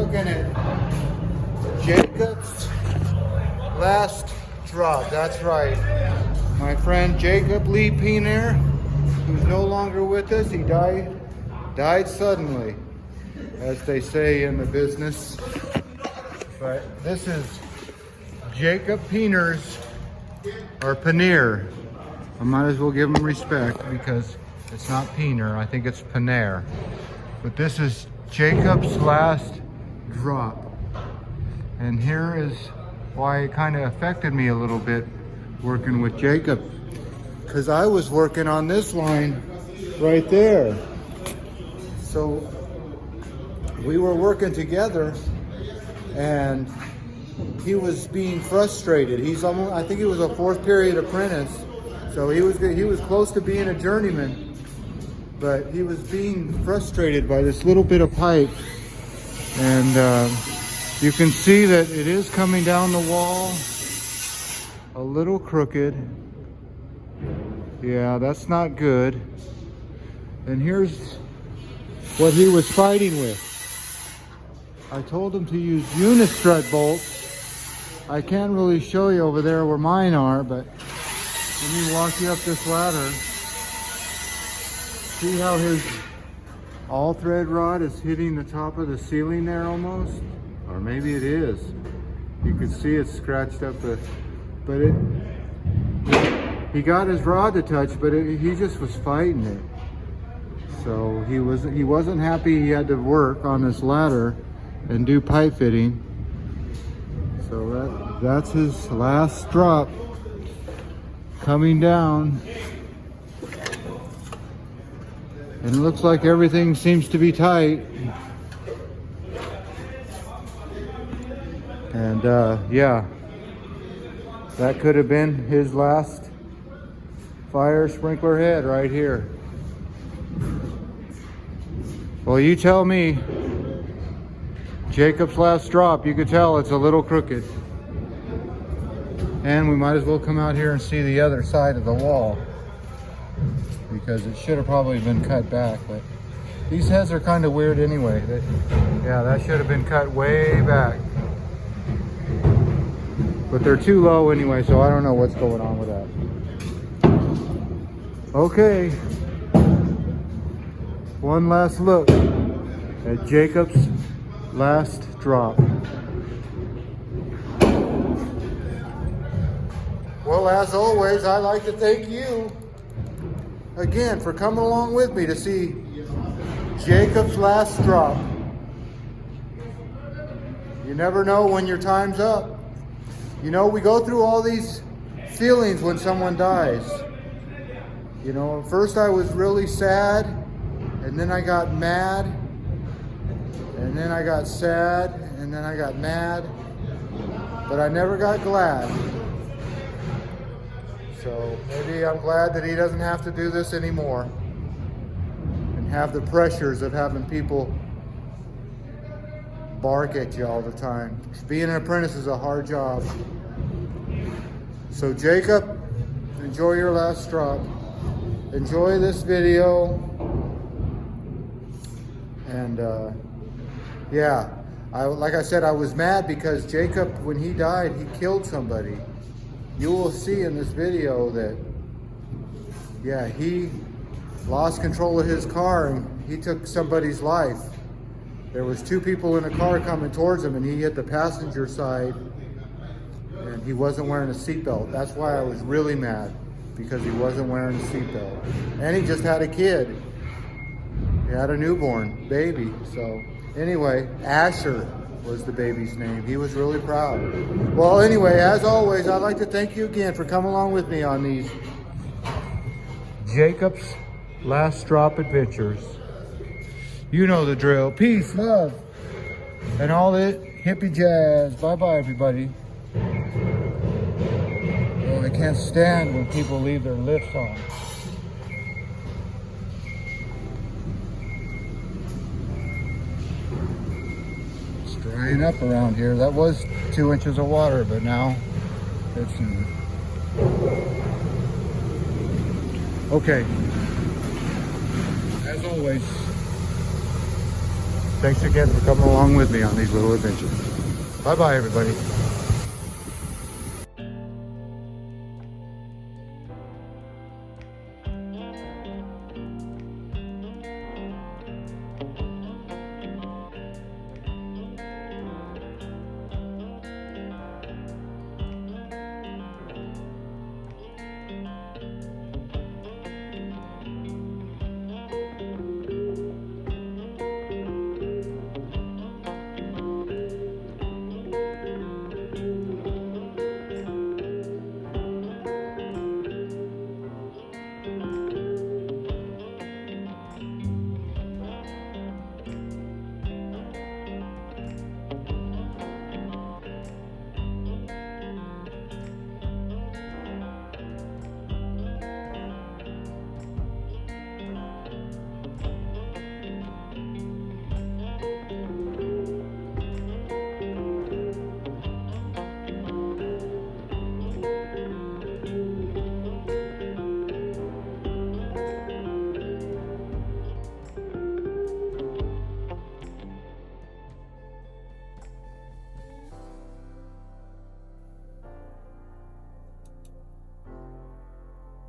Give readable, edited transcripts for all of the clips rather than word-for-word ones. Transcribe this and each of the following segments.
looking at Jacob's last drop. That's right. My friend Jacob Lee Peener, who's no longer with us. He died suddenly, as they say in the business. But this is Jacob Peener's, or Paneer. I might as well give him respect because it's not Peener. I think it's Paneer. But this is Jacob's last drop. And here is why it kind of affected me a little bit working with Jacob. Because I was working on this line right there. So we were working together and he was being frustrated. He's almost, I think he was a 4th period apprentice. So he was close to being a journeyman, but he was being frustrated by this little bit of pipe. And you can see that it is coming down the wall a little crooked. Yeah, that's not good. And here's what he was fighting with. I told him to use unistrut bolts. I can't really show you over there where mine are, but let me walk you up this ladder. See how his all-thread rod is hitting the top of the ceiling there almost? Or maybe it is. You can see it's scratched up he got his rod to touch, but he just was fighting it. So he wasn't happy he had to work on this ladder and do pipe fitting. So that's his last drop coming down. And it looks like everything seems to be tight. And yeah, that could have been his last fire sprinkler head right here. Well, you tell me. Jacob's last drop, you could tell it's a little crooked. And we might as well come out here and see the other side of the wall, because it should have probably been cut back, but these heads are kind of weird anyway. Yeah, that should have been cut way back. But they're too low anyway, so I don't know what's going on with that. Okay. One last look at Jacob's last drop. Well, as always, I'd like to thank you again for coming along with me to see Jacob's last drop. You never know when your time's up. You know, we go through all these feelings when someone dies. You know, at first I was really sad, and then I got mad, and then I got sad, and then I got mad, but I never got glad. So maybe I'm glad that he doesn't have to do this anymore and have the pressures of having people bark at you all the time. Being an apprentice is a hard job. So Jacob, enjoy your last drop. Enjoy this video. And yeah, like I said, I was mad because Jacob, when he died, he killed somebody. You will see in this video that, yeah, he lost control of his car and he took somebody's life. There was 2 people in a car coming towards him and he hit the passenger side and he wasn't wearing a seatbelt. That's why I was really mad, because he wasn't wearing a seatbelt. And he just had a kid. He had a newborn baby. So anyway, Asher was the baby's name. He was really proud. Well, anyway, as always, I'd like to thank you again for coming along with me on these Jacob's Last Drop adventures. You know the drill. Peace, love, and all that hippie jazz. Bye-bye, everybody. Oh, I can't stand when people leave their lifts on. It's drying up around here. That was 2 inches of water, but now it's... Okay. As always, Thanks again for coming along with me on these little adventures. Bye-bye, everybody.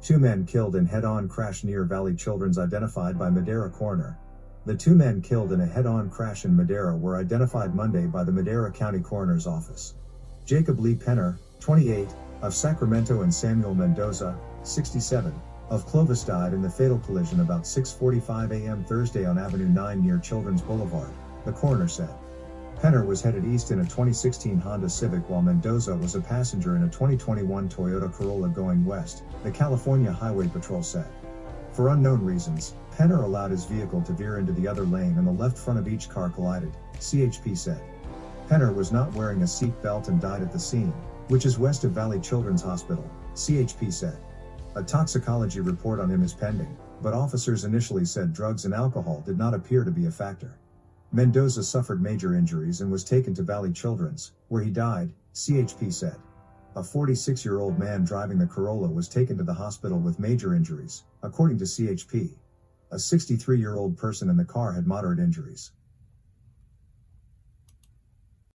Two men killed in head-on crash near Valley Children's identified by Madera coroner. The two men killed in a head-on crash in Madera were identified Monday by the Madera County Coroner's Office. Jacob Lee Penner, 28, of Sacramento and Samuel Mendoza, 67, of Clovis died in the fatal collision about 6:45 a.m. Thursday on Avenue 9 near Children's Boulevard, the coroner said. Penner was headed east in a 2016 Honda Civic while Mendoza was a passenger in a 2021 Toyota Corolla going west, the California Highway Patrol said. For unknown reasons, Penner allowed his vehicle to veer into the other lane and the left front of each car collided, CHP said. Penner was not wearing a seat belt and died at the scene, which is west of Valley Children's Hospital, CHP said. A toxicology report on him is pending, but officers initially said drugs and alcohol did not appear to be a factor. Mendoza suffered major injuries and was taken to Valley Children's, where he died, CHP said. A 46-year-old man driving the Corolla was taken to the hospital with major injuries, according to CHP. A 63-year-old person in the car had moderate injuries.